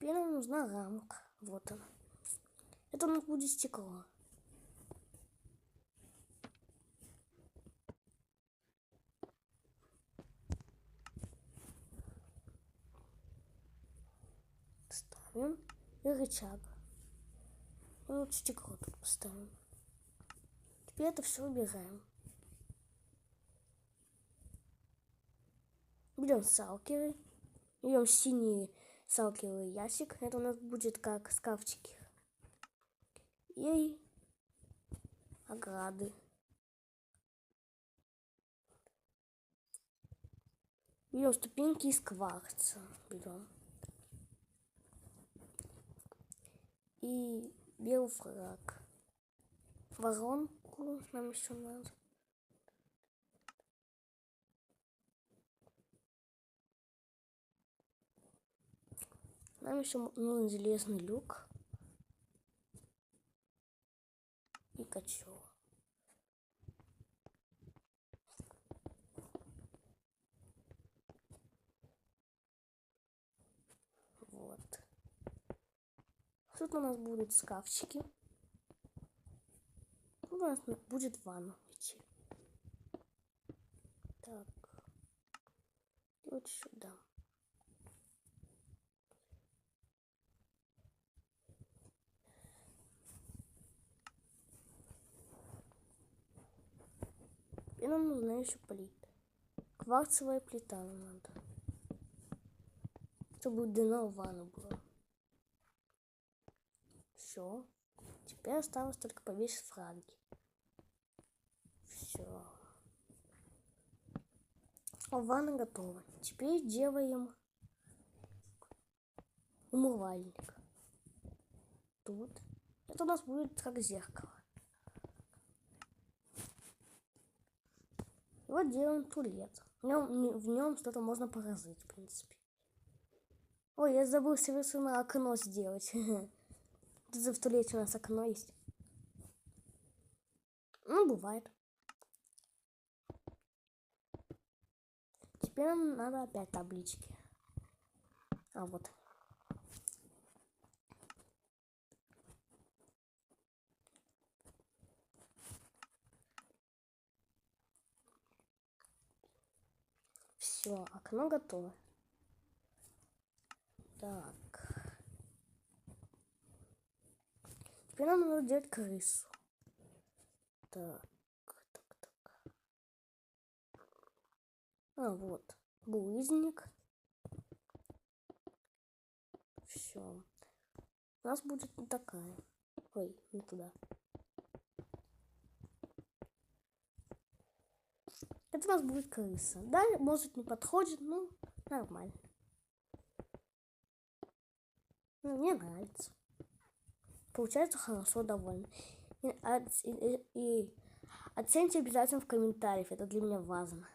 Теперь нам нужна рамка. Вот она. Это у нас будет стекло. Ставим. И рычаг. И вот стекло тут поставим. Теперь это все убираем. Берем салкеры. Берем синие салкеры ящик. Это у нас будет как шкафчики. И ограды. Берем ступеньки из кварца. Берем. И белый фраг. Воронку нам еще надо. Нам еще нужен железный люк. И котел. Вот. Тут у нас будут шкафчики. Тут у нас будет ванна идти. Так. И вот сюда. И нам нужна еще плита. Кварцевая плита нам надо. Чтобы длина ванны была. Все. Теперь осталось только повесить фраги. Все. Ванна готова. Теперь делаем умывальник. Тут. Это у нас будет как зеркало. И вот делаем туалет. В нем что-то можно поразить, в принципе. Ой, я забыл совершенно окно сделать. Тут в туалете у нас окно есть. Ну, бывает. Теперь нам надо опять таблички. А вот. Все, окно готово. Так. Теперь нам надо делать крысу. Так. А, вот. Булыжник. Все. У нас будет вот такая. Ой, не туда. Это у нас будет крыса. Да, может не подходит, но нормально. Ну, мне нравится. Получается хорошо, довольно. И оцените обязательно в комментариях. Это для меня важно.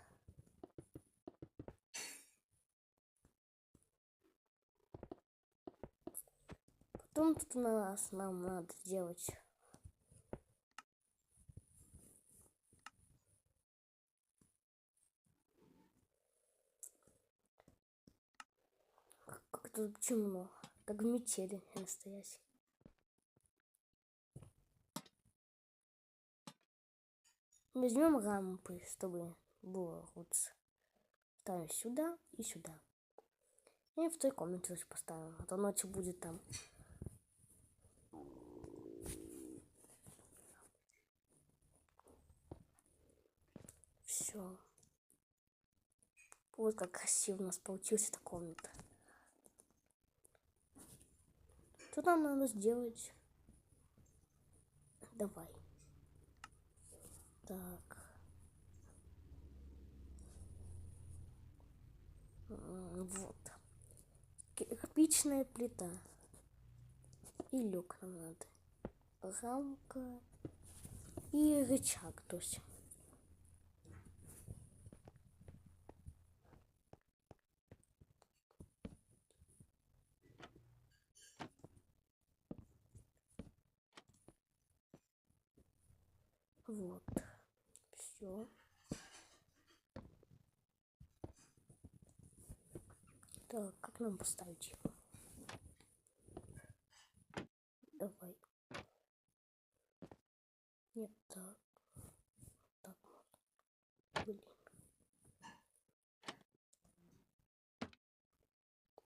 Потом тут нам надо сделать как тут темно, как в метели настоящей. Возьмем рампы, чтобы было лучше. Ставим сюда и сюда. И в той комнате тоже поставим, а то ночью будет там. Все. Вот как красиво у нас получилась эта комната. Что нам надо сделать? Давай. Так. Вот. Кирпичная плита. И люк нам надо. Рамка. И рычаг тоже. Вот. Все. Так, как нам поставить его? Нет, так. Так. Блин.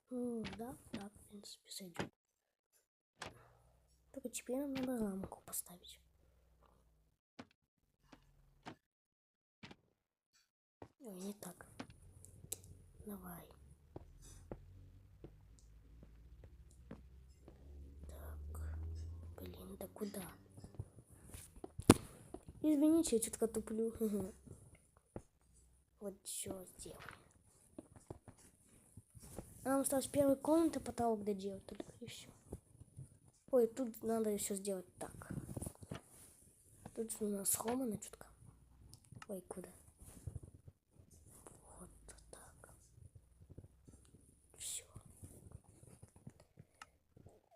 Ну, да, так, в принципе, сойдет. Только теперь нам надо рамку поставить. Ой, не так. Давай. Так. Блин, да куда? Извините, я чутка туплю. Вот что сделаем. Нам осталось первой комнаты потолок доделать только и все. Ой, тут надо еще сделать так. Тут у нас сломано чутка. Ой, куда? Вот так. Все.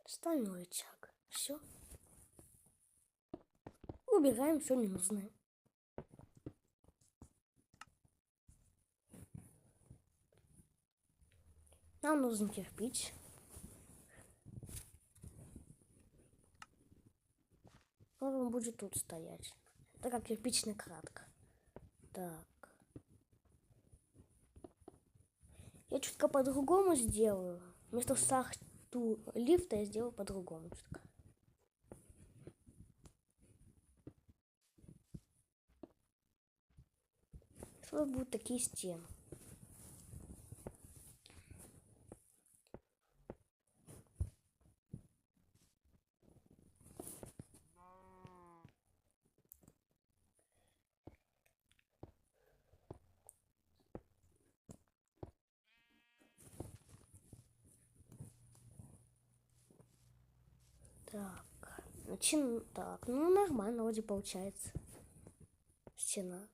Ставим рычаг. Все. Убираем все ненужное. Нам нужен кирпич. Он будет тут стоять. Это как кирпичная кладка. Так. Я чутка по-другому сделаю. Вместо сахту лифта я сделаю по-другому чутка. Что будут такие стены. Так. Так, ну нормально вроде получается. Стена.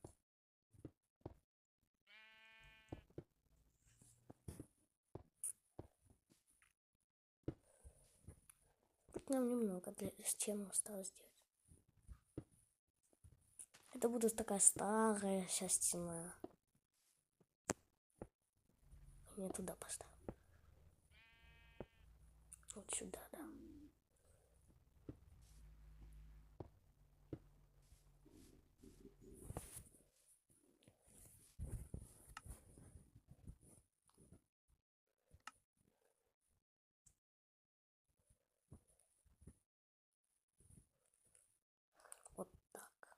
Тут нам немного для стены осталось сделать. Это будет такая старая сейчас стена. Я туда поставлю. Вот сюда, да. Вот так.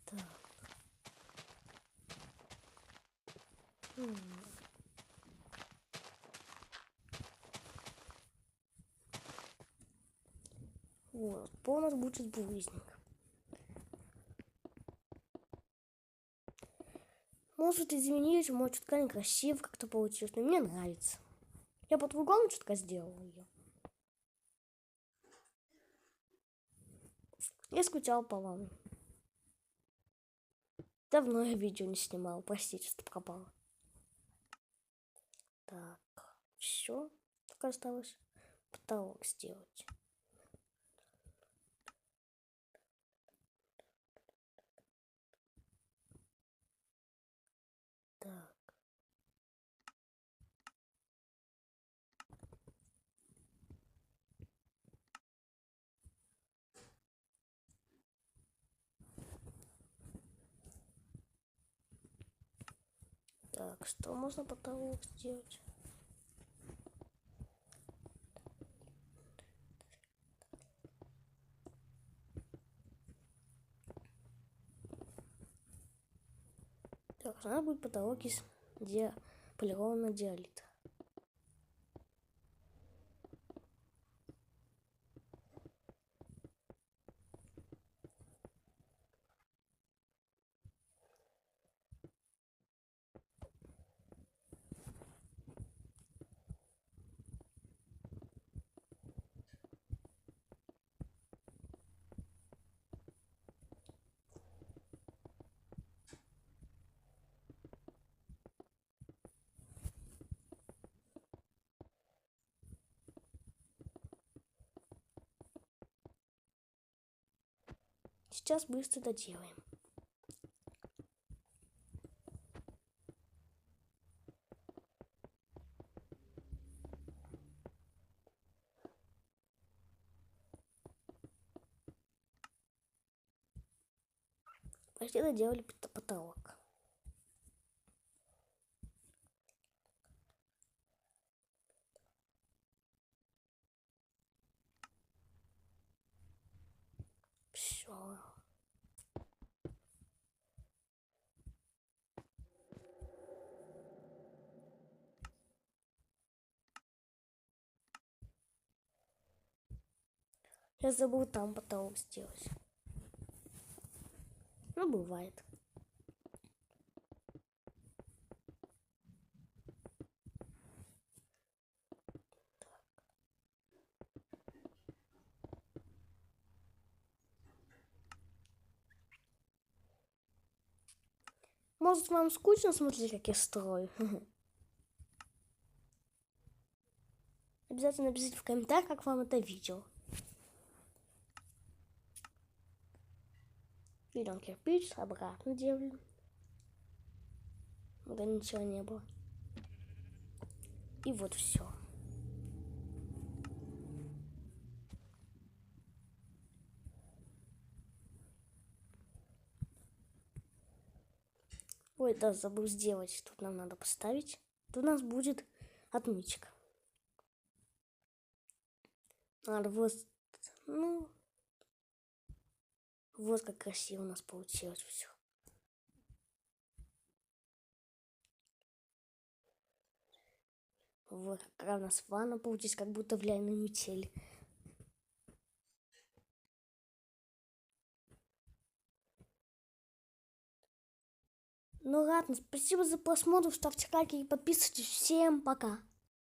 Так. Вот, пол у нас будет булыжник. Может, извините, может, чутка некрасиво как-то получилось, но мне нравится. Я по-другому чутка сделала ее. Я скучал по вам. Давно я видео не снимал, простите, что пропало. Так, все. Только осталось потолок сделать. Так. Так, что можно потолок сделать? Так, надо будет потолок из полированного диалита. Сейчас быстро доделаем. Почти доделали потолок. Все. Я забыл там потолок сделать. Ну, бывает. Может, вам скучно смотреть, как я строю? Обязательно напишите в комментариях, как вам это видео. Берем кирпич, обратно делаем. Да ничего не было. И вот все. Ой, да, забыл сделать. Тут нам надо поставить. Тут у нас будет отмычка. Надо вот, ну, вот как красиво у нас получилось все. Вот какая у нас ванна получилась, как будто в реальной метели. Ну ладно, спасибо за просмотр, ставьте лайки и подписывайтесь. Всем пока.